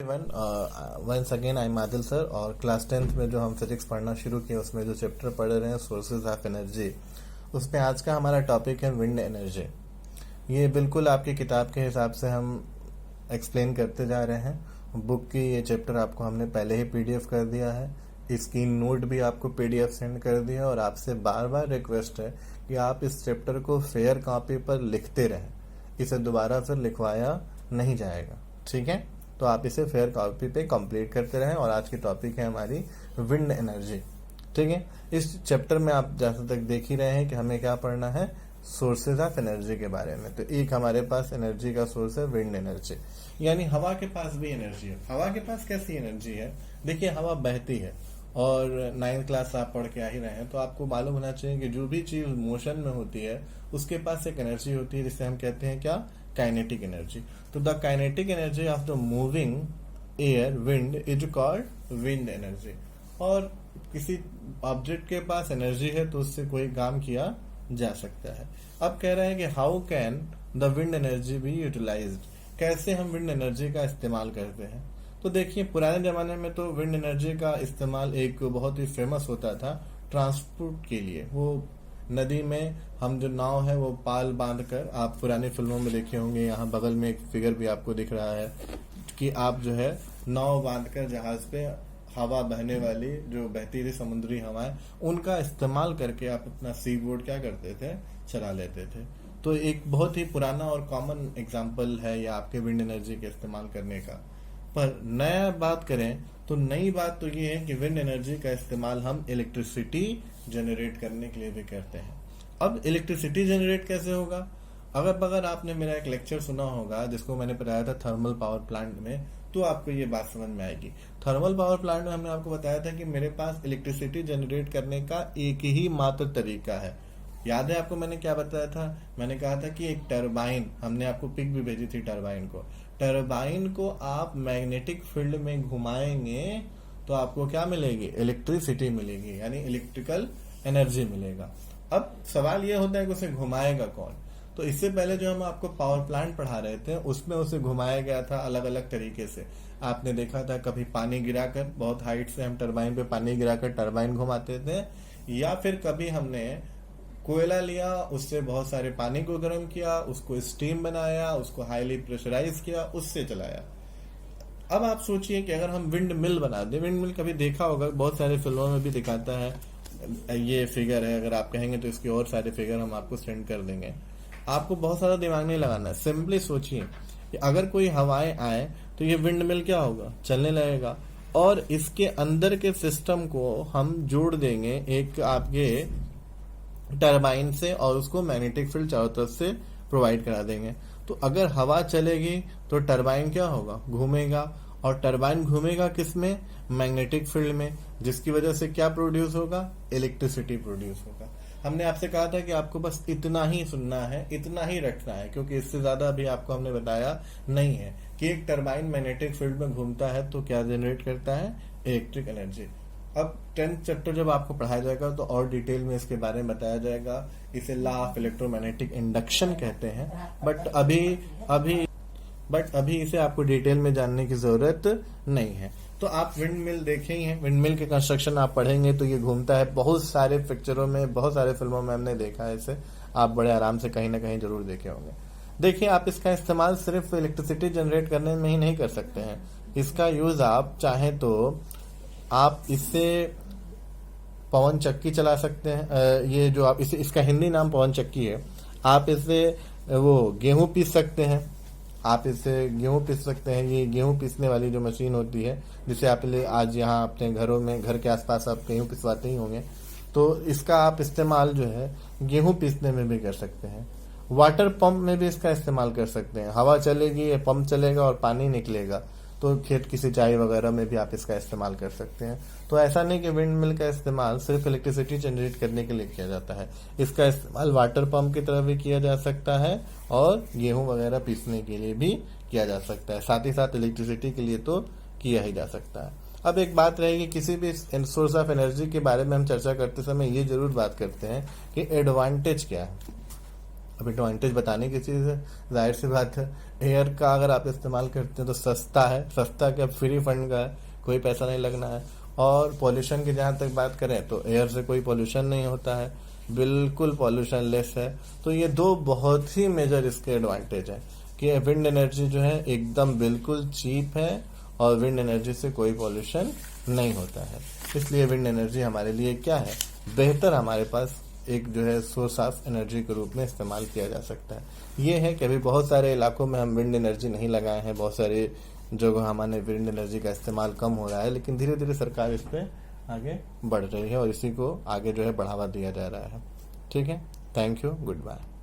One once again I am Adil sir. और class 10th में जो हम फिजिक्स पढ़ना शुरू किए उसमें जो चैप्टर पढ़ रहे हैं सोर्सेज ऑफ एनर्जी, उसमें आज का हमारा टॉपिक है विंड एनर्जी। ये बिल्कुल आपकी किताब के हिसाब से हम एक्सप्लेन करते जा रहे हैं। बुक की ये चैप्टर आपको हमने पहले ही पीडीएफ कर दिया है, इसकी नोट भी आपको पीडीएफ सेंड कर दिया और आपसे बार बार रिक्वेस्ट है कि आप इस चैप्टर को फेयर कॉपी पर लिखते रहें, इसे दोबारा फिर लिखवाया नहीं जाएगा। ठीक है, तो आप इसे फेयर कॉपी पे कंप्लीट करते रहें। और आज की टॉपिक है हमारी विंड एनर्जी। ठीक है, इस चैप्टर में आप जैसे तक देख ही रहे हैं कि हमें क्या पढ़ना है, सोर्सेज ऑफ एनर्जी के बारे में। तो एक हमारे पास एनर्जी का सोर्स है विंड एनर्जी, यानी हवा के पास भी एनर्जी है। हवा के पास कैसी एनर्जी है? देखिए, हवा बहती है और 9th क्लास आप पढ़ के आ ही रहे हैं, तो आपको मालूम होना चाहिए कि जो भी चीज मोशन में होती है उसके पास एक एनर्जी होती है जिसे हम कहते हैं क्या, काइनेटिक एनर्जी। तो the kinetic energy of the moving air wind is called wind energy. और किसी ऑब्जेक्ट के पास एनर्जी है तो उससे कोई काम किया जा सकता है। अब कह रहे हैं कि how can the wind energy be utilized, कैसे हम विंड एनर्जी का इस्तेमाल करते हैं। तो देखिए, पुराने जमाने में तो विंड एनर्जी का इस्तेमाल एक बहुत ही फेमस होता था ट्रांसपोर्ट के लिए। वो नदी में हम जो नाव है वो पाल बांधकर, आप पुरानी फिल्मों में देखे होंगे, यहाँ बगल में एक फिगर भी आपको दिख रहा है कि आप जो है नाव बांधकर जहाज पे हवा बहने वाली जो बहती थी समुद्री हवाएं, उनका इस्तेमाल करके आप अपना सी बोर्ड क्या करते थे, चला लेते थे। तो एक बहुत ही पुराना और कॉमन एग्जाम्पल है ये आपके विंड एनर्जी के इस्तेमाल करने का। पर नया बात करें तो नई बात तो ये है कि विंड एनर्जी का इस्तेमाल हम इलेक्ट्रिसिटी जनरेट करने के लिए भी करते हैं। अब इलेक्ट्रिसिटी जनरेट कैसे होगा? अगर आपने मेरा एक लेक्चर सुना होगा जिसको मैंने बताया था थर्मल पावर प्लांट में, तो आपको ये बात समझ में आएगी। थर्मल पावर प्लांट में हमने आपको बताया था कि मेरे पास इलेक्ट्रिसिटी जनरेट करने का एक ही मात्र तरीका है। याद है आपको मैंने क्या बताया था? मैंने कहा था कि एक टरबाइन, हमने आपको पिक भी भेजी थी टरबाइन को। टरबाइन को आप मैग्नेटिक फील्ड में घुमाएंगे तो आपको क्या मिलेगी, इलेक्ट्रिसिटी मिलेगी, यानी इलेक्ट्रिकल एनर्जी मिलेगा। अब सवाल यह होता है कि उसे घुमाएगा कौन? तो इससे पहले जो हम आपको पावर प्लांट पढ़ा रहे थे उसमें उसे घुमाया गया था अलग अलग तरीके से। आपने देखा था कभी पानी गिराकर, बहुत हाइट से हम टरबाइन पे पानी गिराकर टरबाइन घुमाते थे, या फिर कभी हमने कोयला लिया, उससे बहुत सारे पानी को गर्म किया, उसको स्टीम बनाया, उसको हाईली प्रेशराइज किया, उससे चलाया। अब आप सोचिए कि अगर हम विंड मिल बना दें, विंड मिल कभी देखा होगा, बहुत सारे फिल्मों में भी दिखाता है। ये फिगर है, अगर आप कहेंगे तो इसके और सारे फिगर हम आपको सेंड कर देंगे। आपको बहुत सारा दिमाग नहीं लगाना है, सिंपली सोचिए कि अगर कोई हवाएं आए तो ये विंड मिल क्या होगा, चलने लगेगा। और इसके अंदर के सिस्टम को हम जोड़ देंगे एक आपके टरबाइन से और उसको मैग्नेटिक फील्ड चारों तरफ से प्रोवाइड करा देंगे। तो अगर हवा चलेगी तो टरबाइन क्या होगा, घूमेगा। और टरबाइन घूमेगा किस में, मैग्नेटिक फील्ड में, जिसकी वजह से क्या प्रोड्यूस होगा, इलेक्ट्रिसिटी प्रोड्यूस होगा। हमने आपसे कहा था कि आपको बस इतना ही सुनना है, इतना ही रखना है, क्योंकि इससे ज्यादा अभी आपको हमने बताया नहीं है कि एक टरबाइन मैग्नेटिक फील्ड में घूमता है तो क्या जनरेट करता है, इलेक्ट्रिक एनर्जी। अब 10th चैप्टर जब आपको पढ़ाया जाएगा तो और डिटेल में इसके बारे में बताया जाएगा। इसे लॉ ऑफ इलेक्ट्रोमैग्नेटिक इंडक्शन कहते हैं। बट अभी इसे आपको डिटेल में जानने की जरूरत नहीं है। तो आप विंड मिल देखे ही हैं, विंड मिल के कंस्ट्रक्शन आप पढ़ेंगे तो ये घूमता है। बहुत सारे पिक्चरों में, बहुत सारे फिल्मों में हमने देखा है इसे, आप बड़े आराम से कहीं ना कहीं जरूर देखे होंगे। देखिए, आप इसका इस्तेमाल सिर्फ इलेक्ट्रिसिटी जनरेट करने में ही नहीं कर सकते हैं। इसका यूज आप चाहें तो आप इससे पवन चक्की चला सकते हैं। ये जो आप इसे, इसका हिंदी नाम पवन चक्की है। आप इससे वो गेहूं पीस सकते हैं, आप इससे गेहूं पीस सकते हैं। ये गेहूं पीसने वाली जो मशीन होती है, जिसे आप आज यहाँ अपने घरों में, घर के आसपास आप गेहूं पिसवाते ही होंगे, तो इसका आप इस्तेमाल जो है गेहूं पीसने में भी कर सकते हैं। वाटर पंप में भी इसका इस्तेमाल कर सकते हैं। हवा चलेगी, ये पंप चलेगा और पानी निकलेगा, तो खेत की सिंचाई वगैरह में भी आप इसका इस्तेमाल कर सकते हैं। तो ऐसा नहीं कि विंड मिल का इस्तेमाल सिर्फ इलेक्ट्रिसिटी जनरेट करने के लिए किया जाता है। इसका इस्तेमाल वाटर पंप की तरह भी किया जा सकता है और गेहूं वगैरह पीसने के लिए भी किया जा सकता है। साथ ही साथ इलेक्ट्रिसिटी के लिए तो किया ही जा सकता है। अब एक बात रहेगी, किसी भी सोर्स ऑफ एनर्जी के बारे में हम चर्चा करते समय ये जरूर बात करते हैं कि एडवांटेज क्या है। अब एडवांटेज बताने की चीज़ है, जाहिर सी बात है। एयर का अगर आप इस्तेमाल करते हैं तो सस्ता है, सस्ता क्या फ्री फंड का है, कोई पैसा नहीं लगना है। और पॉल्यूशन की जहाँ तक बात करें तो एयर से कोई पॉल्यूशन नहीं होता है, बिल्कुल पॉल्यूशन लेस है। तो ये दो बहुत ही मेजर इसके एडवांटेज है कि विंड एनर्जी जो है एकदम बिल्कुल चीप है और विंड एनर्जी से कोई पॉल्यूशन नहीं होता है। इसलिए विंड एनर्जी हमारे लिए क्या है, बेहतर हमारे पास एक जो है सोर्स ऑफ एनर्जी के रूप में इस्तेमाल किया जा सकता है। ये है कि अभी बहुत सारे इलाकों में हम विंड एनर्जी नहीं लगाए हैं, बहुत सारे जगह हमारे विंड एनर्जी का इस्तेमाल कम हो रहा है, लेकिन धीरे धीरे सरकार इस पर आगे बढ़ रही है और इसी को आगे जो है बढ़ावा दिया जा रहा है। ठीक है, थैंक यू, गुड बाय।